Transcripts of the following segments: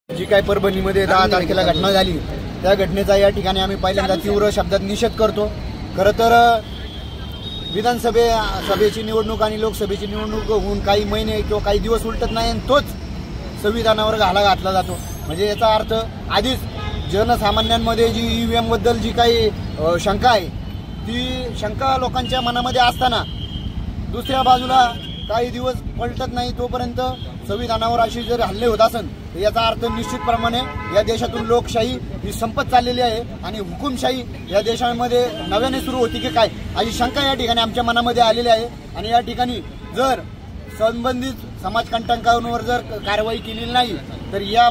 जी काही परभणीमध्ये 10 तारखेला घटना झाली त्या घटनेचा या ठिकाणी आम्ही पहिल्यांदा तीव्र शब्दात निषेध करतो। खरं तर विधानसभेची निवडणूक आणि लोकसभेची निवडणूक होऊन काही महिने किंवा काही दिवस उलटत नाही आणि तोच संविधानावर घाला घातला जातो। म्हणजे याचा अर्थ आधीच जनसामान्यांमध्ये जी ईव्हीएम बद्दल जी काही शंका आहे ती शंका लोकांच्या मनामध्ये असताना दुसऱ्या बाजूला काही दिवस पलटत नाही तोपर्यंत संविधानावर अशी जर हल्ले होत असेल तर याचा अर्थ निश्चितप्रमाणे या देशातून लोकशाही ही संपत चाललेली आहे आणि हुकुमशाही या देशामध्ये नव्याने सुरू होती की काय अशी शंका या ठिकाणी आमच्या मनामध्ये आलेली आहे। आणि या ठिकाणी जर संबंधित समाजकंटकांवर जर कारवाई केलेली नाही तर या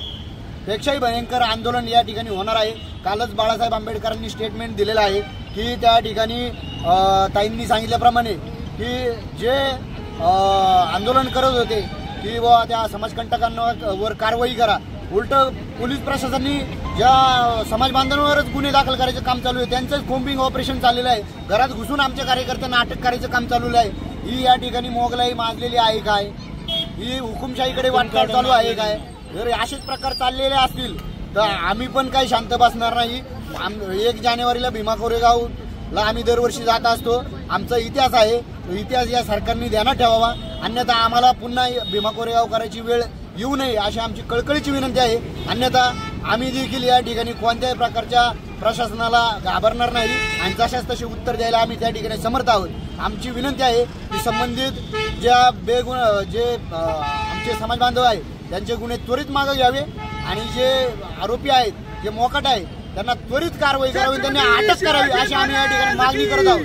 पेक्षाही भयंकर आंदोलन या ठिकाणी होणार आहे। कालच बाळासाहेब आंबेडकरांनी स्टेटमेंट दिलेलं आहे की त्या ठिकाणी ताईंनी सांगितल्याप्रमाणे की जे आंदोलन करत होते की व त्या समाजकंटकांवर कारवाई करा, उलट पोलीस प्रशासनाने ज्या समाज बांधवांवरच गुन्हे दाखल करायचं काम चालू आहे त्यांचंच कोम्बिंग ऑपरेशन चाललेलं आहे। घरात घुसून आमच्या कार्यकर्त्यांना अटक करायचं काम चालू आहे। ही या ठिकाणी मोगलाई माजलेली आहे काय, ही हुकुमशाहीकडे वाटचाल चालू आहे काय? जर असेच प्रकार चाललेले असतील तर आम्ही पण काही शांत बसणार नाही। 1 जानेवारीला भीमा कोरेगावला आम्ही दरवर्षी जात असतो। आमचा इतिहास आहे, तो इतिहास या सरकारने ध्यानात ठेवावा, अन्यथा आम्हाला पुन्हा भीमा कोरेगाव करायची वेळ येऊ नये अशी आमची कळकळीची विनंती आहे। अन्यथा आम्ही देखील या ठिकाणी कोणत्याही प्रकारच्या प्रशासनाला घाबरणार नाही आणि जशाच तसे उत्तर द्यायला आम्ही त्या ठिकाणी समर्थ आहोत। आमची विनंती आहे की संबंधित ज्या आमचे समाज बांधव आहेत त्यांचे गुन्हे त्वरित मागे घ्यावे आणि जे आरोपी आहेत जे मोकाट आहेत त्यांना त्वरित कारवाई करावी, त्यांनी अटक करावी अशी आम्ही या ठिकाणी मागणी करत आहोत।